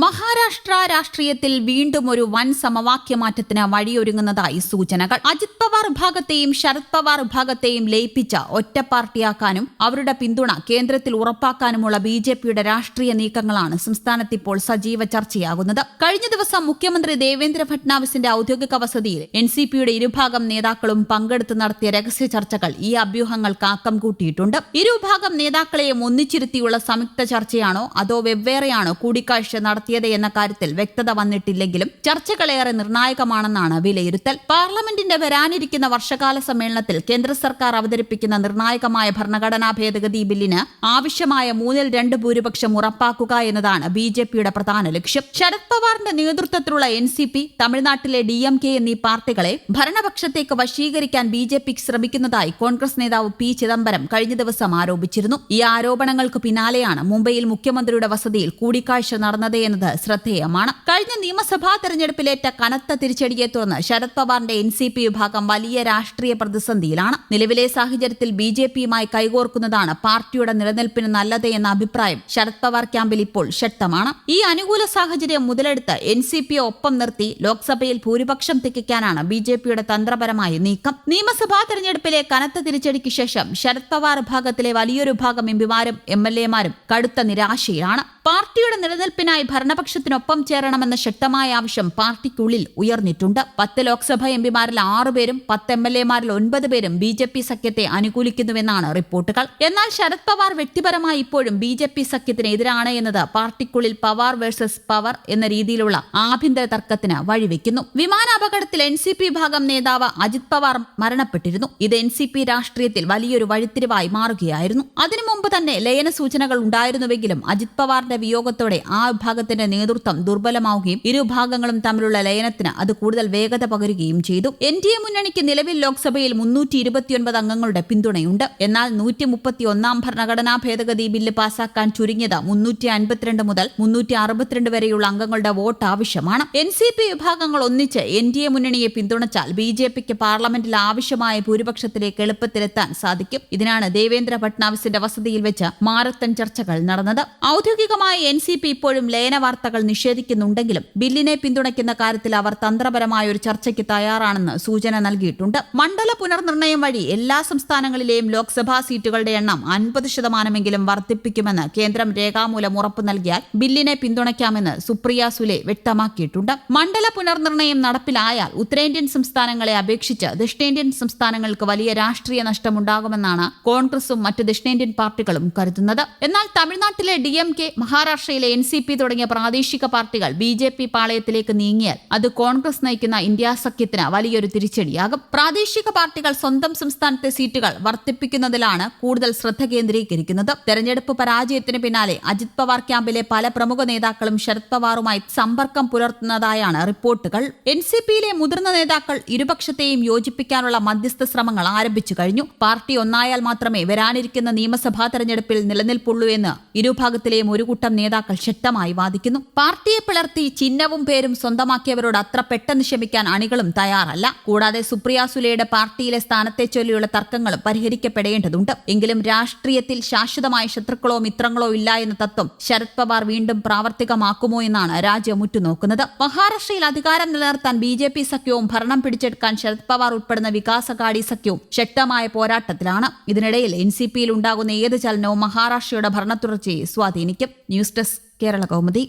മഹാരാഷ്ട്ര രാഷ്ട്രീയത്തിൽ വീണ്ടും ഒരു വൻ സമവാക്യമാറ്റത്തിന് വഴിയൊരുങ്ങുന്നതായി സൂചനകൾ. അജിത് പവാർ വിഭാഗത്തെയും ശരത് പവാർ വിഭാഗത്തെയും ലയിപ്പിച്ച ഒറ്റ പാർട്ടിയാക്കാനും അവരുടെ പിന്തുണ കേന്ദ്രത്തിൽ ഉറപ്പാക്കാനുമുള്ള ബിജെപിയുടെ രാഷ്ട്രീയ നീക്കങ്ങളാണ് സംസ്ഥാനത്ത് ഇപ്പോൾ സജീവ ചർച്ചയാകുന്നത്. കഴിഞ്ഞ ദിവസം മുഖ്യമന്ത്രി ദേവേന്ദ്ര ഫട്നാവിസിന്റെ ഔദ്യോഗിക വസതിയിൽ എൻസിപിയുടെ ഇരുഭാഗം നേതാക്കളും പങ്കെടുത്ത് നടത്തിയ രഹസ്യ ചർച്ചകൾ ഈ അഭ്യൂഹങ്ങൾക്ക് ആക്കം കൂട്ടിയിട്ടുണ്ട്. ഇരുഭാഗം നേതാക്കളെയും ഒന്നിച്ചിരുത്തിയുള്ള സംയുക്ത ചർച്ചയാണോ അതോ വെവ്വേറെയാണോ കൂടിക്കാഴ്ച നടത്തിയത് എന്ന കാര്യത്തിൽ വ്യക്തത വന്നിട്ടില്ലെങ്കിലും ചർച്ചകളേറെ നിർണായകമാണെന്നാണ് വിലയിരുത്തൽ. പാർലമെന്റിന്റെ വരാനിരിക്കുന്ന വർഷകാല സമ്മേളനത്തിൽ കേന്ദ്ര സർക്കാർ അവതരിപ്പിക്കുന്ന നിർണായകമായ ഭരണഘടനാ ഭേദഗതി ബില്ലിന് ആവശ്യമായ 2/3 ഭൂരിപക്ഷം ഉറപ്പാക്കുക എന്നതാണ് ബിജെപിയുടെ പ്രധാന ലക്ഷ്യം. ശരത് പവാറിന്റെ നേതൃത്വത്തിലുള്ള എൻസിപി, തമിഴ്നാട്ടിലെ DMK എന്നീ പാർട്ടികളെ ഭരണപക്ഷത്തേക്ക് വശീകരിക്കാൻ ബിജെപി ശ്രമിക്കുന്നതായി കോൺഗ്രസ് നേതാവ് P. ചിദംബരം കഴിഞ്ഞ ദിവസം ആരോപിച്ചിരുന്നു. ഈ ആരോപണങ്ങൾക്ക് പിന്നാലെയാണ് മുംബൈയിൽ മുഖ്യമന്ത്രിയുടെ വസതിയിൽ കൂടിക്കാഴ്ച നടന്നത് എന്നത് ശ്രദ്ധേയമാണ്. കഴിഞ്ഞ നിയമസഭാ തെരഞ്ഞെടുപ്പിലേറ്റ കനത്ത തിരിച്ചടിയെ തുടർന്ന് ശരത് പവാറിന്റെ NCP വിഭാഗം വലിയ രാഷ്ട്രീയ പ്രതിസന്ധിയിലാണ്. നിലവിലെ സാഹചര്യത്തിൽ ബിജെപിയുമായി കൈകോർക്കുന്നതാണ് പാർട്ടിയുടെ നിലനിൽപ്പിന് നല്ലത് എന്ന അഭിപ്രായം ശരത് പവാർ ക്യാമ്പിൽ ഇപ്പോൾ ശക്തമാണ്. ഈ അനുകൂല സാഹചര്യം മുതലെടുത്ത് NCPയെ ഒപ്പം നിർത്തി ലോക്സഭയിൽ ഭൂരിപക്ഷം തികയ്ക്കാനാണ് ബിജെപിയുടെ തന്ത്രപരമായ നീക്കം. നിയമസഭാ തെരഞ്ഞെടുപ്പിലെ കനത്ത തിരിച്ചടിക്ക് ശേഷം ശരത് പവാർ വിഭാഗത്തിലെ വലിയൊരു ഭാഗം MPമാരും MLAമാരും കടുത്ത നിരാശയിലാണ്. പാർട്ടിയുടെ നിലനിൽപ്പിനായി ഭരണപക്ഷത്തിനൊപ്പം ചേരണമെന്ന ശക്തമായ ആവശ്യം പാർട്ടിക്കുള്ളിൽ ഉയർന്നിട്ടുണ്ട്. 10 ലോക്സഭാ MPമാരിൽ 6 പേരും 10 MLAമാരിൽ 9 പേരും ബിജെപി സഖ്യത്തെ അനുകൂലിക്കുന്നുവെന്നാണ് റിപ്പോർട്ടുകൾ. എന്നാൽ ശരത് പവാർ വ്യക്തിപരമായി ഇപ്പോഴും ബിജെപി സഖ്യത്തിന് എതിരാണ് എന്നത് പാർട്ടിക്കുള്ളിൽ പവാർ വേഴ്സസ് പവർ എന്ന രീതിയിലുള്ള ആഭ്യന്തര തർക്കത്തിന് വഴിവെക്കുന്നു. വിമാനാപകടത്തിൽ NCP വിഭാഗം നേതാവ് അജിത് പവാർ മരണപ്പെട്ടിരുന്നു. ഇത് NCP രാഷ്ട്രീയത്തിൽ വലിയൊരു വഴിത്തിരിവായി മാറുകയായിരുന്നു. അതിനു മുമ്പ് തന്നെ ലയന സൂചനകൾ ഉണ്ടായിരുന്നുവെങ്കിലും അജിത് പവാറിന്റെ വിയോഗത്തോടെ ആ വിഭാഗത്തിന്റെ നേതൃത്വം ദുർബലമാവുകയും ഇരുഭാഗങ്ങളും തമ്മിലുള്ള ലയനത്തിന് അത് കൂടുതൽ വേഗത പകരുകയും ചെയ്തു. NDA മുന്നണിക്ക് നിലവിൽ ലോക്സഭയിൽ 329 അംഗങ്ങളുടെ പിന്തുണയുണ്ട്. എന്നാൽ 131 ഭരണഘടനാ ഭേദഗതി ബില്ല് പാസാക്കാൻ ചുരുങ്ങിയത് 352 മുതൽ 362 വരെയുള്ള അംഗങ്ങളുടെ വോട്ട് ആവശ്യമാണ്. NCP വിഭാഗങ്ങൾ ഒന്നിച്ച് NDA മുന്നണിയെ പിന്തുണച്ചാൽ ബിജെപിക്ക് പാർലമെന്റിൽ ആവശ്യമായ ഭൂരിപക്ഷത്തിലേക്ക് എളുപ്പത്തിലെത്താൻ സാധിക്കും. ഇതിനാണ് ദേവേന്ദ്ര ഫട്നാവിസിന്റെ വസതിയിൽ വെച്ച് മാരത്തൺ ചർച്ചകൾ നടന്നത്. ഔദ്യോഗികമായി NCP ഇപ്പോഴും ലയന വാർത്തകൾ നിഷേധിക്കുന്നുണ്ടെങ്കിലും ബില്ലിനെ പിന്തുണയ്ക്കുന്ന കാര്യത്തിൽ അവർ തന്ത്രപരമായ ഒരു ചർച്ചയ്ക്ക് തയ്യാറാണെന്ന് സൂചന നൽകിയിട്ടുണ്ട്. മണ്ഡല പുനർനിർണയം വഴി എല്ലാ സംസ്ഥാനങ്ങളിലെയും ലോക്സഭാ സീറ്റുകളുടെ എണ്ണം 50% വർദ്ധിപ്പിക്കുമെന്ന് കേന്ദ്രം രേഖാമൂലം ഉറപ്പു നൽകിയാൽ ബില്ലിനെ പിന്തുണയ്ക്കാമെന്ന് സുപ്രിയ സുലെ വ്യക്തമാക്കിയിട്ടുണ്ട്. മണ്ഡല പുനർനിർണയം നടപ്പിലായാൽ ഉത്തരേന്ത്യൻ സംസ്ഥാനങ്ങളെ അപേക്ഷിച്ച് ദക്ഷിണേന്ത്യൻ സംസ്ഥാനങ്ങൾക്ക് വലിയ രാഷ്ട്രീയ നഷ്ടമുണ്ടാകുമെന്നാണ് കോൺഗ്രസും മറ്റ് ദക്ഷിണേന്ത്യൻ പാർട്ടികളും കരുതുന്നത്. എന്നാൽ തമിഴ്നാട്ടിലെ DMK, മഹാരാഷ്ട്രയിലെ NCP തുടങ്ങിയ പ്രാദേശിക പാർട്ടികൾ ബിജെപി പാളയത്തിലേക്ക് നീങ്ങിയാൽ അത് കോൺഗ്രസ് നയിക്കുന്ന ഇന്ത്യ സഖ്യത്തിന് വലിയൊരു തിരിച്ചടിയാകും. പ്രാദേശിക പാർട്ടികൾ സ്വന്തം സംസ്ഥാനത്തെ സീറ്റുകൾ വർദ്ധിപ്പിക്കുന്നതിലാണ് കൂടുതൽ ശ്രദ്ധ കേന്ദ്രീകരിക്കുന്നത്. തെരഞ്ഞെടുപ്പ് പരാജയത്തിന് പിന്നാലെ അജിത് പവാർ ക്യാമ്പിലെ പല പ്രമുഖ നേതാക്കളും ശരത് പവാറുമായി സമ്പർക്കം പുലർത്തുന്നതായാണ് റിപ്പോർട്ടുകൾ. NCPയിലെ മുതിർന്ന നേതാക്കൾ ഇരുപക്ഷത്തെയും യോജിപ്പിക്കാനുള്ള മധ്യസ്ഥ ശ്രമങ്ങൾ ആരംഭിച്ചു കഴിഞ്ഞു. പാർട്ടി ഒന്നായാൽ മാത്രമേ വരാനിരിക്കുന്ന നിയമസഭാ തെരഞ്ഞെടുപ്പിൽ നിലനിൽപ്പുള്ളൂ എന്ന് ഇരുഭാഗത്തിലെയും ഒരു കൂട്ടം നേതാക്കൾ ശക്തമായി വാദിക്കുന്നു. പാർട്ടിയെ പിളർത്തി ചിഹ്നവും പേരും സ്വന്തമാക്കിയവരോട് അത്ര പെട്ടെന്ന് ക്ഷമിക്കാൻ അണികളും തയ്യാറല്ല. കൂടാതെ സുപ്രിയ സുലെയുടെ പാർട്ടിയിലെ സ്ഥാനത്തെ ചൊല്ലിയുള്ള തർക്കങ്ങളും പരിഹരിക്കപ്പെടേണ്ടതുണ്ട്. എങ്കിലും രാഷ്ട്രീയത്തിൽ ശാശ്വതമായ ശത്രുക്കളോ മിത്രങ്ങളോ ഇല്ല എന്ന തത്വം ശരത് പവാർ വീണ്ടും പ്രാവർത്തികമാക്കുമോ എന്നാണ് രാജ്യം ഉറ്റുനോക്കുന്നത്. മഹാരാഷ്ട്രയിൽ അധികാരം നിലനിർത്താൻ ബിജെപി സഖ്യവും ഭരണം പിടിച്ചെടുക്കാൻ ശരത് പവാർ ഉൾപ്പെടുന്ന വികാസ് അഘാടി സഖ്യവും ശക്തമായ പോരാട്ടത്തിലാണ്. ഇതിനിടയിൽ NCPയിൽ ഉണ്ടാകുന്ന ഏത് ചലനവും മഹാരാഷ്ട്രയുടെ ഭരണത്തുടർച്ചയെ സ്വാധീനിക്കും. News desk, Kerala Kaumudi.